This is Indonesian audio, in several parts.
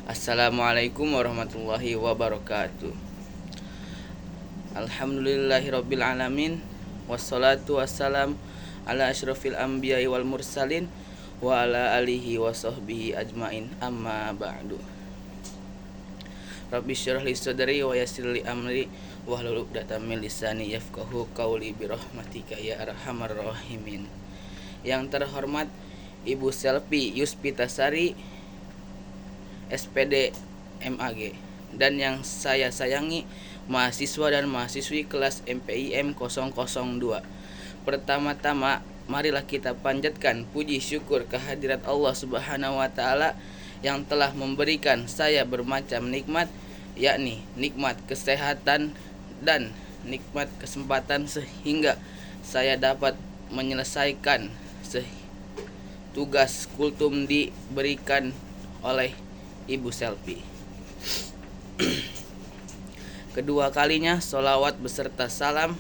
Assalamualaikum warahmatullahi wabarakatuh. Alhamdulillahirabbil alamin. Wassalatu wassalam ala asyrafil anbiya'i wal mursalin wa ala alihi wa sahbihi ajmain. Amma ba'du. Rabbi syrah li sadri wa yassir li amri wahlul 'uqdatam min lisani yafqahu qawli bi rahmatika ya arhamar rahimin. Yang terhormat Ibu Selvi Yuspitasari, SPD MAG, dan yang saya sayangi mahasiswa dan mahasiswi kelas MPIM 002. Pertama-tama marilah kita panjatkan puji syukur kehadirat Allah Subhanahu wa taala yang telah memberikan saya bermacam nikmat, yakni nikmat kesehatan dan nikmat kesempatan sehingga saya dapat menyelesaikan tugas kultum diberikan oleh Ibu Selvi. Kedua kalinya sholawat beserta salam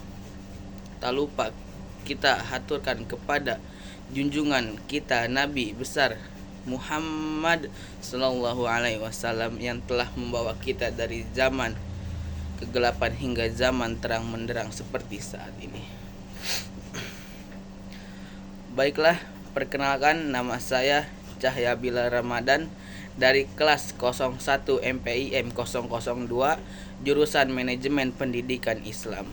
tak lupa kita haturkan kepada junjungan kita Nabi besar Muhammad sallallahu alaihi wasallam yang telah membawa kita dari zaman kegelapan hingga zaman terang menderang seperti saat ini. Baiklah, perkenalkan, nama saya Cahya Bila Ramadan dari kelas 01 MPIM 002 jurusan Manajemen Pendidikan Islam.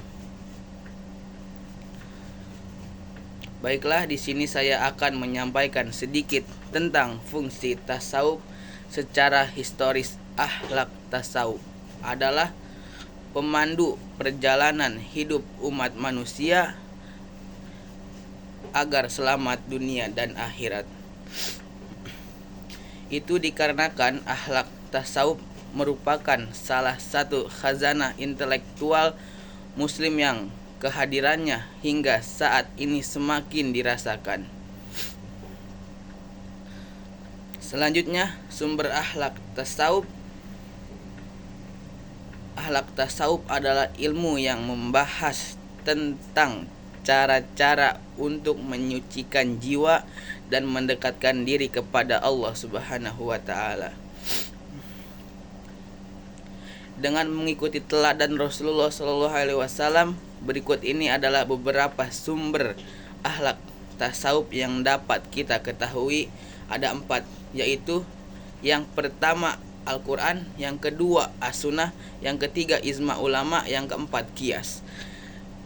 Baiklah, di sini saya akan menyampaikan sedikit tentang fungsi tasawuf secara historis. Akhlak tasawuf adalah pemandu perjalanan hidup umat manusia agar selamat dunia dan akhirat. Itu dikarenakan akhlak tasawuf merupakan salah satu khazanah intelektual muslim yang kehadirannya hingga saat ini semakin dirasakan. Selanjutnya, sumber akhlak tasawuf. Akhlak tasawuf adalah ilmu yang membahas tentang cara-cara untuk menyucikan jiwa dan mendekatkan diri kepada Allah Subhanahu wa taala. Dengan mengikuti teladan Rasulullah sallallahu alaihi wasallam, berikut ini adalah beberapa sumber akhlak tasawuf yang dapat kita ketahui. Ada 4, yaitu yang pertama Al-Quran, yang kedua As-Sunnah, yang ketiga ijma ulama, yang keempat qiyas.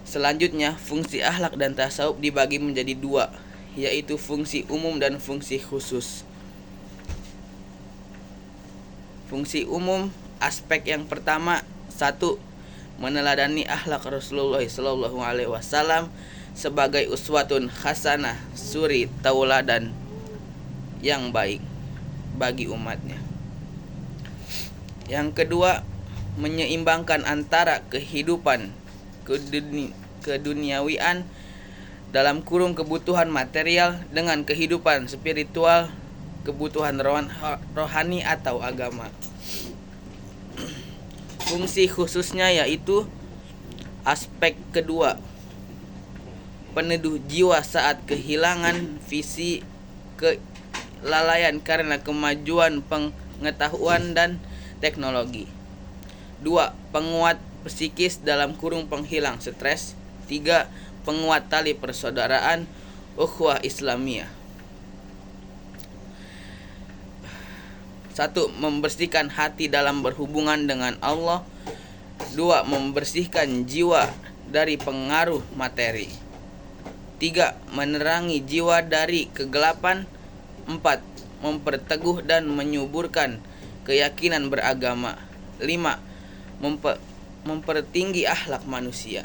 Selanjutnya, fungsi akhlak dan tasawuf dibagi menjadi 2, yaitu fungsi umum dan fungsi khusus. Fungsi umum, aspek yang pertama, 1. Meneladani akhlak Rasulullah sallallahu alaihi wasallam sebagai uswatun hasanah, suri tauladan yang baik bagi umatnya. Yang kedua, menyeimbangkan antara kehidupan keduniawian dalam kurung kebutuhan material dengan kehidupan spiritual, kebutuhan rohani atau agama. Fungsi khususnya yaitu aspek kedua, peneduh jiwa saat kehilangan visi, kelalaian karena kemajuan pengetahuan dan teknologi. 2. Penguat psikis dalam kurung penghilang stres. 3. Penguat tali persaudaraan, ukhuwah Islamiyah. 1. Membersihkan hati dalam berhubungan dengan Allah. 2. Membersihkan jiwa dari pengaruh materi. 3. Menerangi jiwa dari kegelapan. 4. Memperteguh dan menyuburkan keyakinan beragama. 5. Mempertinggi akhlak manusia.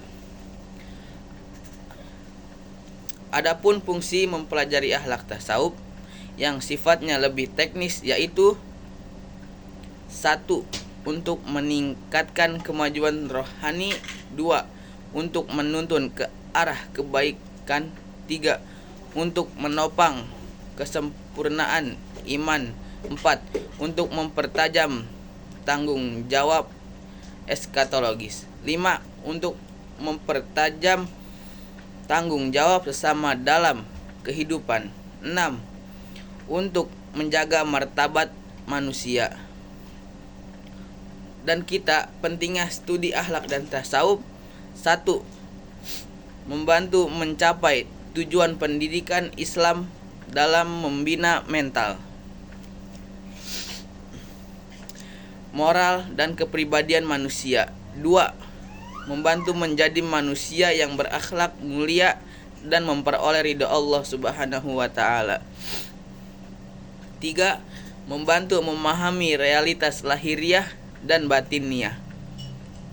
Adapun fungsi mempelajari akhlak tasawuf yang sifatnya lebih teknis, yaitu 1. Untuk meningkatkan kemajuan rohani. 2. Untuk menuntun ke arah kebaikan. 3. Untuk menopang kesempurnaan iman. 4. Untuk mempertajam tanggung jawab eskatologis. 5. Untuk mempertajam tanggung jawab sesama dalam kehidupan. 6. Untuk menjaga martabat manusia. dan kita pentingnya studi akhlak dan tasawuf. 1. Membantu mencapai tujuan pendidikan Islam dalam membina mental, moral, dan kepribadian manusia. 2. Membantu menjadi manusia yang berakhlak mulia dan memperoleh ridha Allah Subhanahu wa taala. 3. Membantu memahami realitas lahiriah dan batiniah.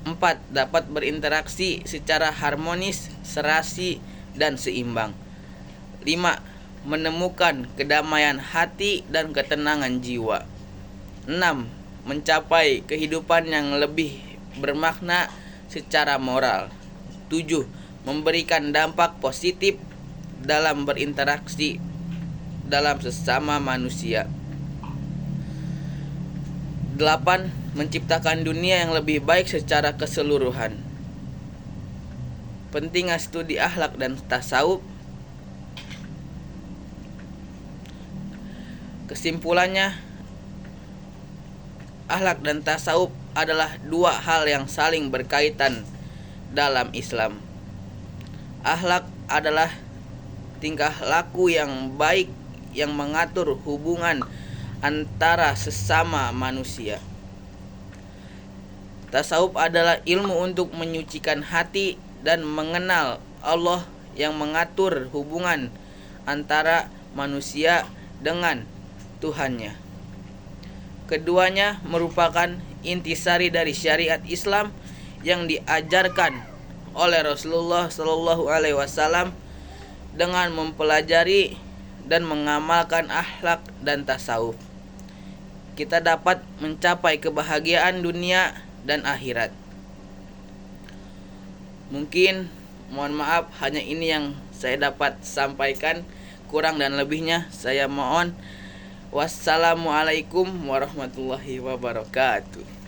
4. Dapat berinteraksi secara harmonis, serasi, dan seimbang. 5. Menemukan kedamaian hati dan ketenangan jiwa. 6. Mencapai kehidupan yang lebih bermakna secara moral. 7. Memberikan dampak positif dalam berinteraksi dalam sesama manusia. 8. Menciptakan dunia yang lebih baik secara keseluruhan. Pentingnya studi akhlak dan tasawuf. Kesimpulannya, akhlak dan tasawuf adalah dua hal yang saling berkaitan dalam Islam. Akhlak adalah tingkah laku yang baik yang mengatur hubungan antara sesama manusia. Tasawuf adalah ilmu untuk menyucikan hati dan mengenal Allah yang mengatur hubungan antara manusia dengan Tuhannya. Keduanya merupakan intisari dari syariat Islam yang diajarkan oleh Rasulullah Shallallahu Alaihi Wasallam dengan mempelajari dan mengamalkan akhlak dan tasawuf. Kita dapat mencapai kebahagiaan dunia dan akhirat. Mungkin mohon maaf, hanya ini yang saya dapat sampaikan. Kurang dan lebihnya saya mohon. Wassalamualaikum warahmatullahi wabarakatuh.